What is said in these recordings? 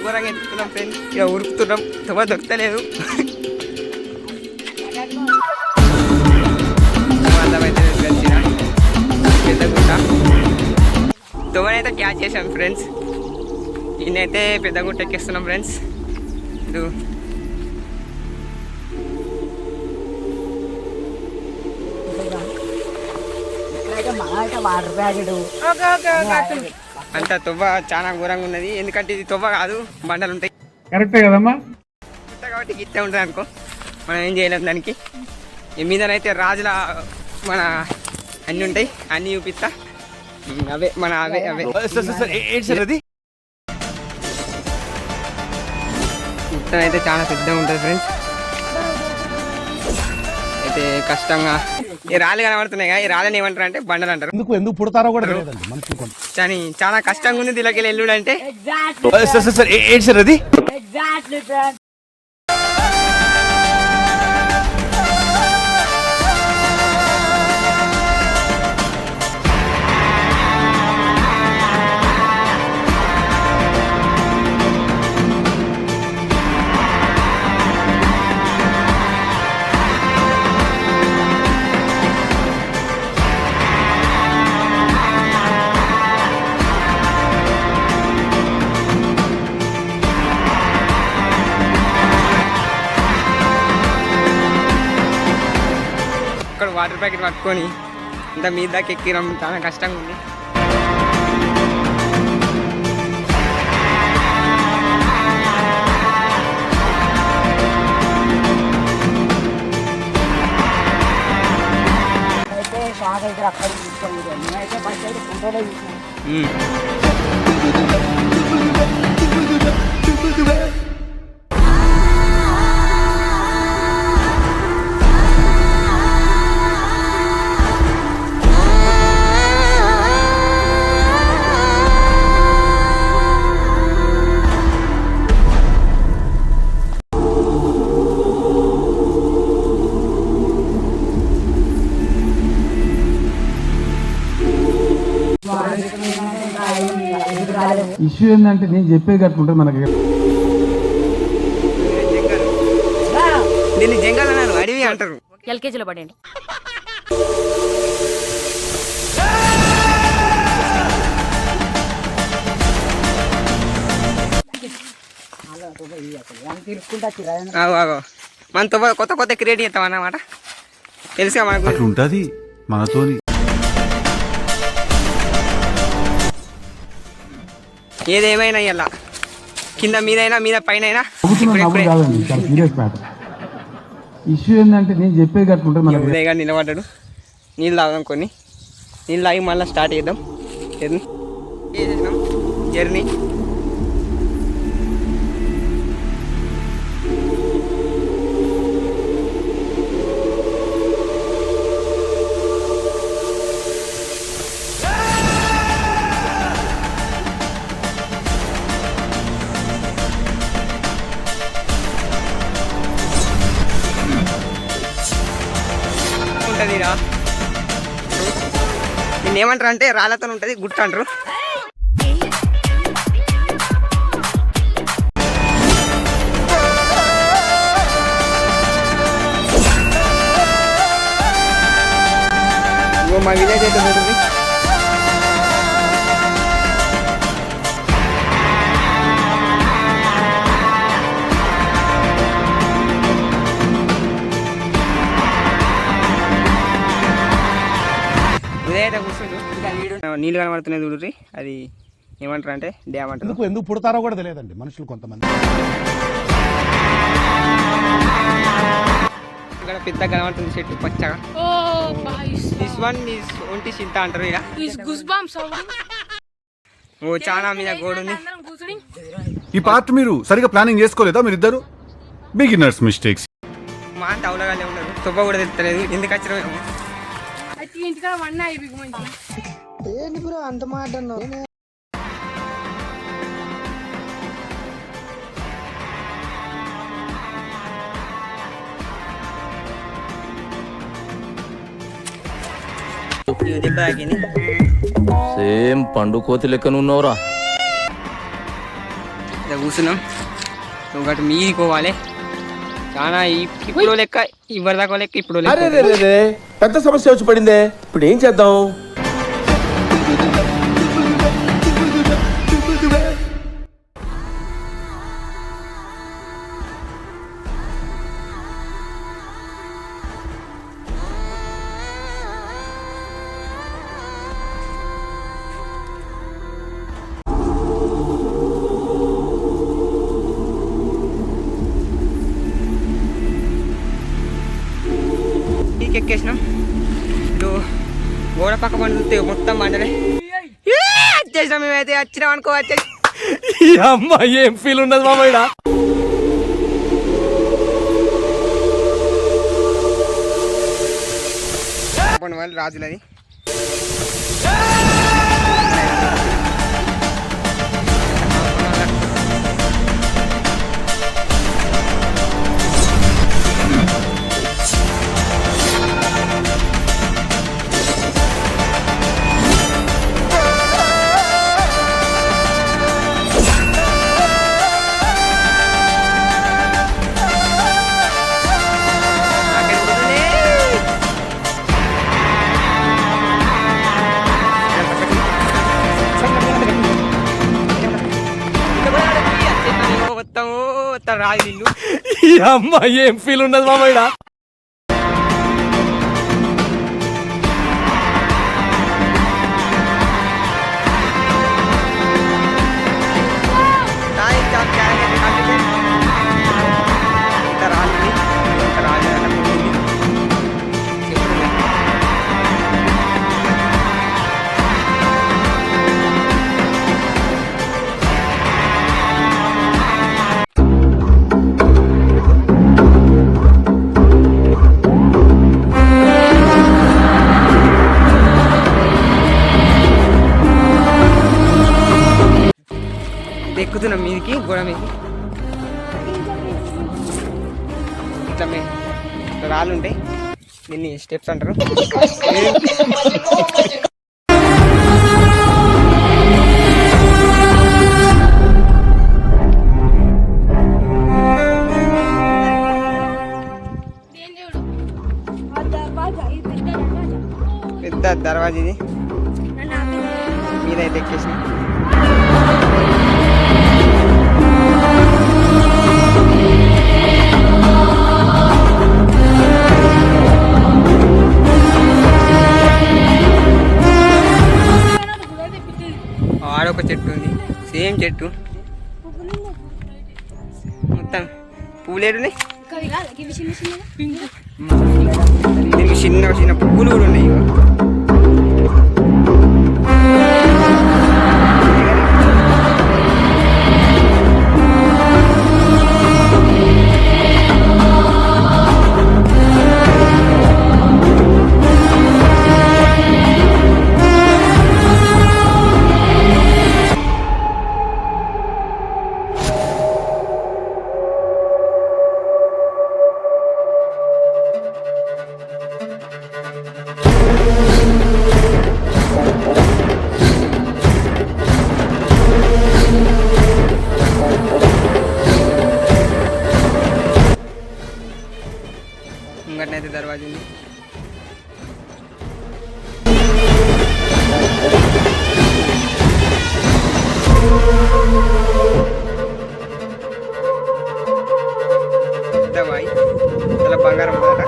ఘోరంగా ఎత్తుకున్నాం ఫ్రెండ్స్, ఇక ఉరుకుతున్నాం, తువ్వ దొరకలేదు. అందమైతే కలిసిన పెద్ద గుట్ట తువ్వనైతే క్యాచ్ చేసాం ఫ్రెండ్స్. ఈయనైతే పెద్ద గుట్ట ఎక్కిస్తున్నాం ఫ్రెండ్స్. ఇది అంత తువ్వ చాలా ఘోరంగా ఉన్నది, ఎందుకంటే ఇది తువ్వ కాదు, బండలు ఉంటాయి. కరెక్టే కదమ్మా, కాబట్టి గిట్టే ఉంటుంది అనుకో, మనం ఏం చేయలేము దానికి. మీదనైతే రాజుల మన అన్నీ ఉంటాయి, అన్నీ చూపిస్తా. అవే మన అవే అవే మొత్తం అయితే చాలా పెద్దగా ఉంటుంది ఫ్రెండ్స్. అయితే కష్టంగా ఈ రాళ్ళు కనబడుతున్నాయి కదా, ఈ రాళ్ళని ఏమంటారు అంటే బండలు అంటారు. ఎందుకు పుడతారో కూడా కానీ చాలా కష్టంగా ఉంది దీనికి ఎల్లుడు అంటే. ఇక్కడ వాటర్ ప్యాకెట్ పట్టుకొని ఇంత మీద దాకా ఎక్కిరం, చాలా కష్టంగా ఉంది. ఇష్యూ ఏంటంటే నేను చెప్పేది అట్లుంటుంది మనకి. దీన్ని జంగల్ అన్నారు, అడవి అంటారు. ఎల్కేజీలో పడండి. మన కొత్త కొత్త క్రియేట్ చేస్తాం అన్నమాట, తెలుసుగా మనకు ఉంటుంది మనతోని. ఏదేమైనా ఇలా కింద మీదైనా మీద పైన ఇష్యూ ఏంటంటే నేను చెప్పేది అట్లుంటుంది మనకి. ఉదయగా నిలబడ్డాడు, నీళ్ళు తాగుదాం, కొన్ని నీళ్ళు తాగి మళ్ళీ స్టార్ట్ చేద్దాం జర్నీ. దీన్ని ఏమంటారు అంటే రాళ్ళతో ఉంటుంది, గుట్ట అంటారు. మా విలేజ్ అయితే ఉంటుంది. నీళ్ళు కనబడుతున్నాయి చూడ్రి, అది ఏమంటారు అంటే డ్యామ్ అంటారు. ఎందుకు పుడతారో కూడా తెలియదండి మనుషులు కొంతమంది. ఇక్కడ పెద్ద కనబడుతుంది చెట్టు పచ్చగా. దిస్ వన్ ఈస్ ఒంటి చింత అంటారు. ఓ చాలా మీద గోడుంది. ఈ పార్ట్ మీరు సరిగా ప్లానింగ్ చేసుకోలేదా మీరిద్దరు? Beginners mistakes. మా అంత అవలగానే ఉండదు, తువ్వ కూడా తెలుస్తలేదు ఎందుకు వచ్చిన. ఏంటి బ్రో అంత మాట అన్నావు? దెబ్బ తాకింది. సేమ్ పండు కోతి లెక్కనున్నావురా. ఇలా కూర్చున్నాం, ఒకటి మీది పోవాలి. చాలా ఇప్పుడు లెక్క ఇవ్వదాకా లెక్క ఇప్పుడు లెక్క. పెద్ద సమస్య వచ్చి పడిందే, ఇప్పుడు ఏం చేద్దాం? ఎక్కేసినాం. ఇప్పుడు గోడ పక్క పండుతే మొత్తం బండలే వచ్చేసినాం. మేమైతే వచ్చినాం అనుకో, వచ్చేసి అమ్మ ఏం ఫీల్ ఉండదు మామయ్య. వాళ్ళు రాజులది. రాజు ఇల్లు. అమ్మ ఏం ఫీల్ ఉండదు మామయ్య. ఎక్కుతున్నాం మీదికి, గోడ మీదకి. ఇట్లా రాళ్ళు ఉంటాయి, దీన్ని స్టెప్స్ అంటారు. పెద్ద దర్వాజా ఇది, మీదైతే ఎక్కేసిన. ఆడొక చెట్టు ఉంది, సేమ్ చెట్టు మొత్తం పూలేరున్నాయి. దీనికి చిన్న చిన్న పువ్వులు కూడా ఉన్నాయి. ముంగటనైతే దర్వాజా ఉంది. పెద్దవాయి చాలా బంగారం కదా.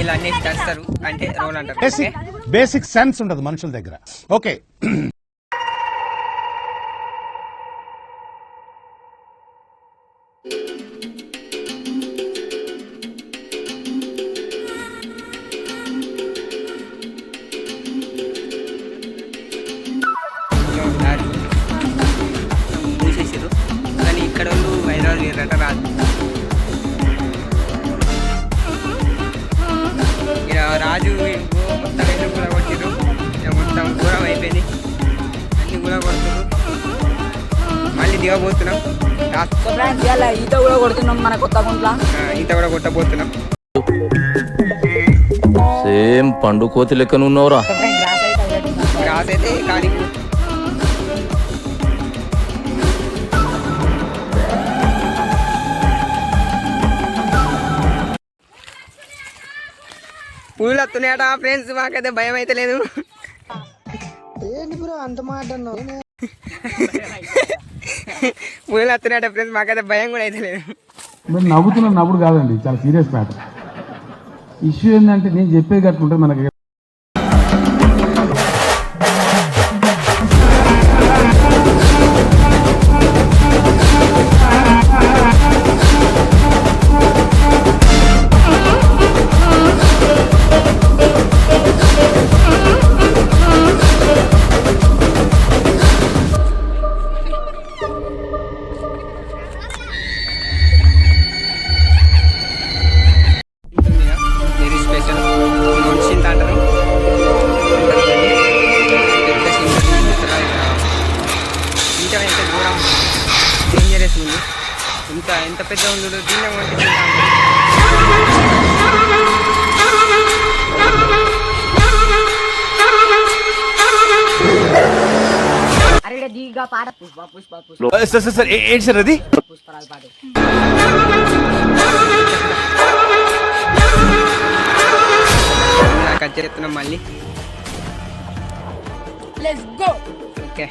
ఇలా అన్ని చేస్తారు అంటే రోల్ అంటారు. బేసిక్ సెన్స్ ఉండదు మనుషుల దగ్గర. ఓకే, కొడతాడట రాజు. ఇక రాజు మొత్తం ఎందుకు కూడా కొట్టిరు, ఇక మొత్తం దూరం అయిపోయింది, అన్ని కూడా కొడుతున్నారు. మళ్ళీ దిగబోతున్నాం, ఈత కూడా కొడుతున్నాం మన కొత్త గుంట్ల. ఈత కూడా కొట్టబోతున్నాం. సేమ్ పండు కోతి లెక్కన ఉన్నావురా. గ్రాస్ అయితే కానీ పులులు వస్తున్నాయట ఫ్రెండ్స్, మాకైతే భయం అయితే లేదు. పులులు వస్తున్నాయట ఫ్రెండ్స్, మాకైతే భయం కూడా అయితే లేదు. మీరు నవ్వుతున్న నవ్వుడు కాదండి, చాలా సీరియస్ మ్యాటర్. ఇష్యూ ఏంటంటే నేను చెప్పేది కట్టుకుంటే మనకి వెరీ స్పెషల్ మున్షింత అంటారు. పెద్ద ఇంకా ఎంత దూరం డేంజరస్ ఉంది, ఇంత ఎంత పెద్ద ఉంది దీన్ని వంటి అరే దిగా పాట పుష్ప పుష్ప పుష్ప సార్ ఏంటి సార్ అది? పుష్పరాలు పాటు. కట్ చేస్తున్నాం మళ్ళీ. Let's go. ఓకే